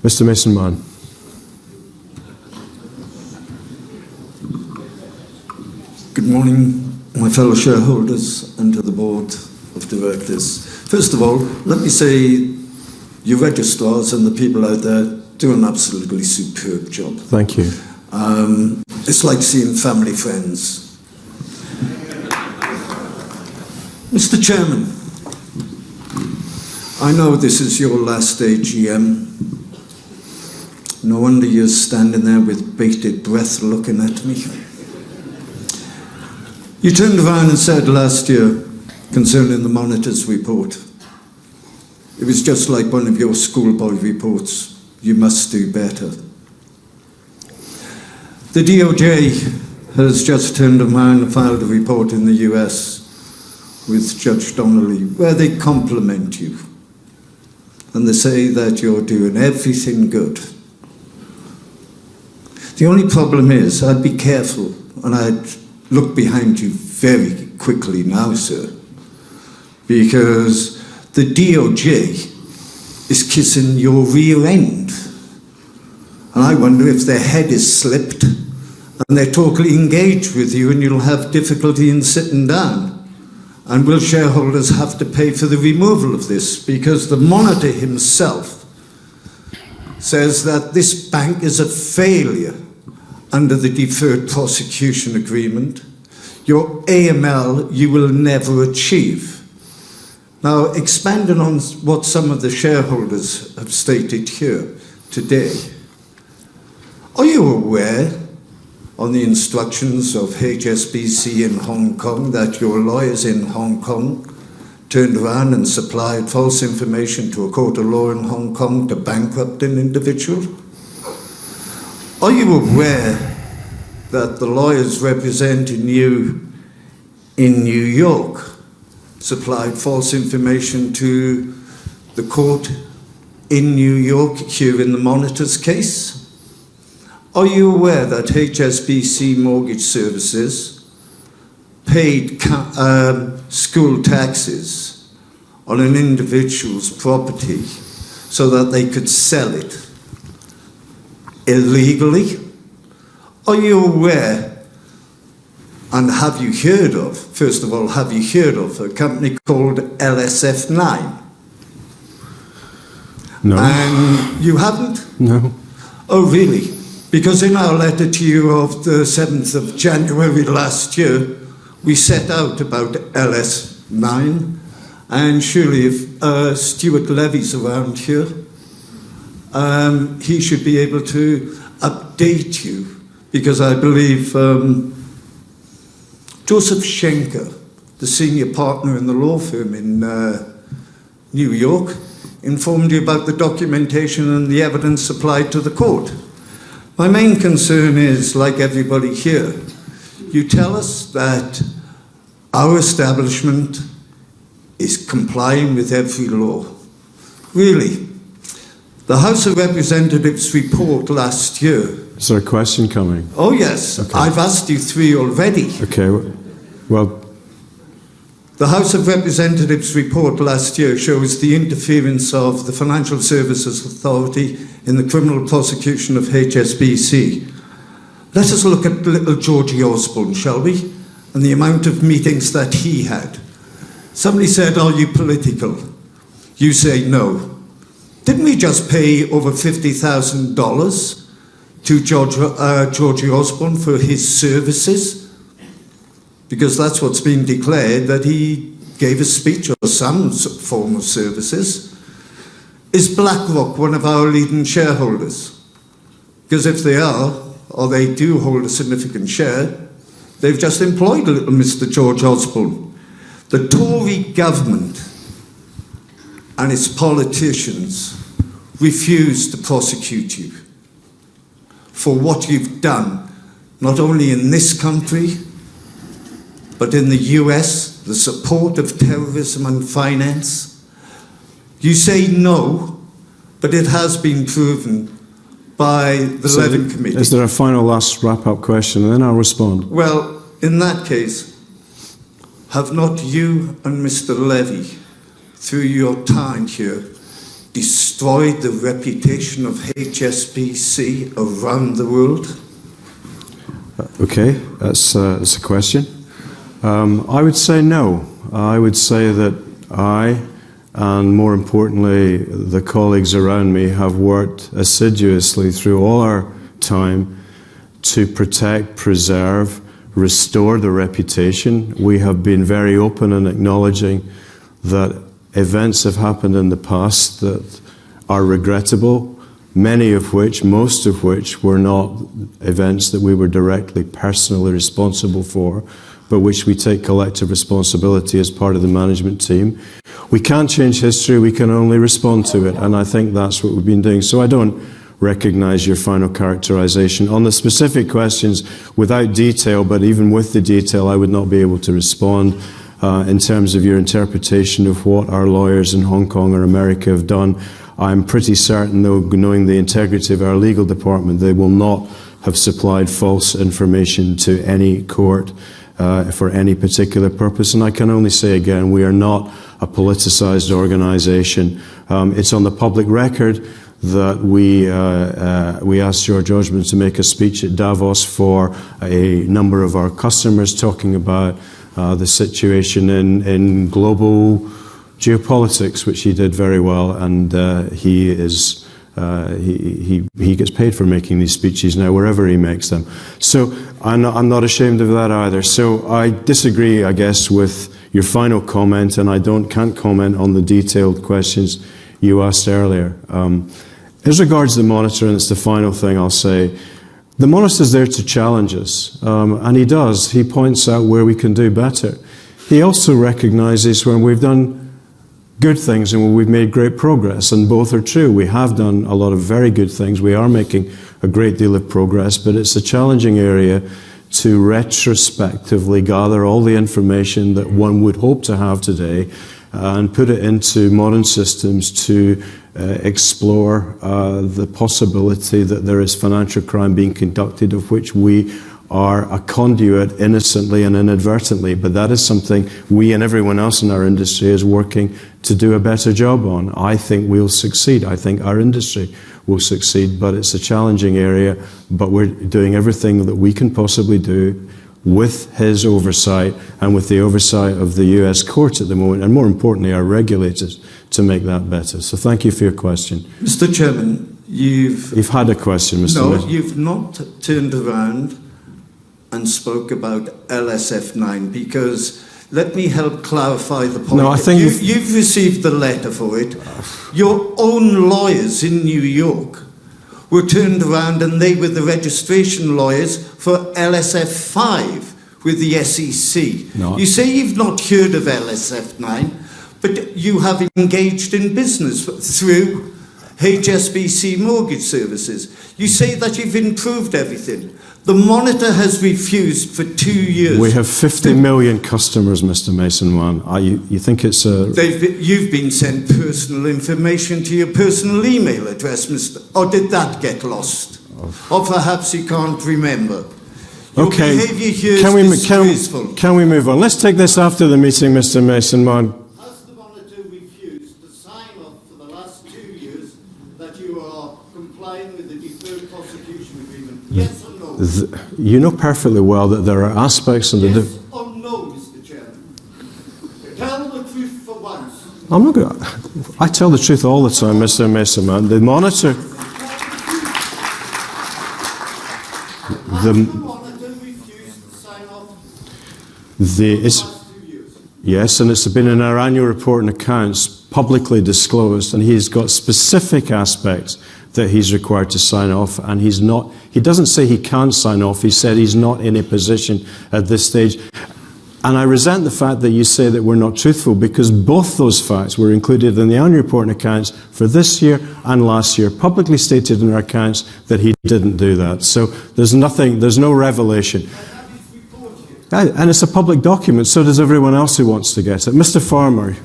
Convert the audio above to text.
Mr. Mason-Mann. Good morning, my fellow shareholders and to the board of directors. First of all, let me say you registrars and the people out there do an absolutely superb job. Thank you. It's like seeing family friends. Mr. Chairman, I know this is your last AGM. No wonder you're standing there with bated breath looking at me. You turned around and said last year, concerning the Monitor's report, it was just like one of your schoolboy reports. You must do better. The DOJ has just turned around and filed a report in the US with Judge Donnelly where they compliment you. And they say that you're doing everything good. The only problem is, I'd be careful and I'd look behind you very quickly now, sir, because the DOJ is kissing your rear end. And I wonder if their head is slipped and they're totally engaged with you and you'll have difficulty in sitting down. And will shareholders have to pay for the removal of this? Because the Monitor himself says that this bank is a failure under the Deferred Prosecution Agreement. Your AML you will never achieve. Now, expanding on what some of the shareholders have stated here today, are you aware on the instructions of HSBC in Hong Kong that your lawyers in Hong Kong turned around and supplied false information to a court of law in Hong Kong to bankrupt an individual? Are you aware that the lawyers representing you in New York supplied false information to the court in New York here in the Monitor's case? Are you aware that HSBC Mortgage Services paid school taxes on an individual's property so that they could sell it illegally? Are you aware, and have you heard of, first of all, have you heard of a company called LSF9? No. And you haven't? No. Oh, really? Because in our letter to you of the 7th of January last year, we set out about LS9, and surely if Stuart Levy's around here, he should be able to update you, because I believe Joseph Schenker, the senior partner in the law firm in New York, informed you about the documentation and the evidence supplied to the court. My main concern is, like everybody here, you tell us that our establishment is complying with every law. Really? The House of Representatives report last year... Is there a question coming? Oh, yes. Okay. I've asked you 3 already. Okay, well... The House of Representatives report last year shows the interference of the Financial Services Authority in the criminal prosecution of HSBC. Let us look at little Georgie Osborne, shall we? And the amount of meetings that he had. Somebody said, are you political? You say no. Didn't we just pay over $50,000 to Georgie Osborne for his services? Because that's what's been declared, that he gave a speech or some form of services. Is BlackRock one of our leading shareholders? Because if they are, or they do hold a significant share, they've just employed a little Mr. George Osborne. The Tory government and its politicians refuse to prosecute you for what you've done, not only in this country, but in the US, the support of terrorism and finance. You say no, but it has been proven by the Levin Committee. Is there a final last wrap-up question, and then I'll respond? Well, in that case, have not you and Mr. Levy, through your time here, destroyed the reputation of HSBC around the world? Okay, that's a question. I would say no. I would say that I, and more importantly, the colleagues around me, have worked assiduously through all our time to protect, preserve, restore the reputation. We have been very open in acknowledging that events have happened in the past that are regrettable, many of which, most of which, were not events that we were directly, personally responsible for, but which we take collective responsibility as part of the management team. We can't change history, we can only respond to it, and I think that's what we've been doing. So I don't recognise your final characterisation. On the specific questions, without detail, but even with the detail, I would not be able to respond in terms of your interpretation of what our lawyers in Hong Kong or America have done. I'm pretty certain, though, knowing the integrity of our legal department, they will not have supplied false information to any court for any particular purpose. And I can only say again, we are not a politicised organisation. It's on the public record that we asked George Osborne to make a speech at Davos for a number of our customers, talking about the situation in global geopolitics, which he did very well, and he gets paid for making these speeches now wherever he makes them. So I'm not ashamed of that either. So I disagree, I guess, with your final comment, and I can't comment on the detailed questions you asked earlier. As regards the monitor, and it's the final thing I'll say, the monitor's there to challenge us, and he does. He points out where we can do better. He also recognises when we've done good things and when we've made great progress, and both are true. We have done a lot of very good things. We are making a great deal of progress, but it's a challenging area to retrospectively gather all the information that one would hope to have today and put it into modern systems to explore the possibility that there is financial crime being conducted of which we are a conduit innocently and inadvertently. But that is something we and everyone else in our industry is working to do a better job on. I think we'll succeed. I think our industry will succeed, but it's a challenging area, but we're doing everything that we can possibly do with his oversight and with the oversight of the US court at the moment, and more importantly, our regulators, to make that better. So thank you for your question. Mr. Chairman, you've had a question, Mr. No, Mayor. you've not turned around and spoke about LSF9, because let me help clarify the point. No, I think you've received the letter for it. Your own lawyers in New York were turned around and they were the registration lawyers for LSF5 with the SEC. No. You say you've not heard of LSF9, but you have engaged in business through HSBC Mortgage Services. You say that you've improved everything. The monitor has refused for 2 years. We have 50 million customers, Mr. Mason-Wan. You think it's a... You've been sent personal information to your personal email address, Mr. Or did that get lost? Or perhaps you can't remember. Your okay, behaviour here is disgraceful. can we move on? Let's take this after the meeting, Mr. Mason-Wan. Has the monitor refused to sign off for the last 2 years that you are complying with the deferred prosecution agreement? Yes or no? You know perfectly well that there are aspects of the... Yes or no, Mr. Chairman? Tell the truth for once. I'm not going to... I tell the truth all the time, Mr. Mason-Wan. The monitor... Has the monitor refused to sign off for the last 2 years? Yes, and it's been in our annual report and accounts publicly disclosed, and he's got specific aspects that he's required to sign off, and he doesn't say he can't sign off, he said he's not in a position at this stage. And I resent the fact that you say that we're not truthful, because both those facts were included in the annual report and accounts for this year and last year, publicly stated in our accounts that he didn't do that. So there's no revelation. And it's a public document, so does everyone else who wants to get it. Mr. Farmer.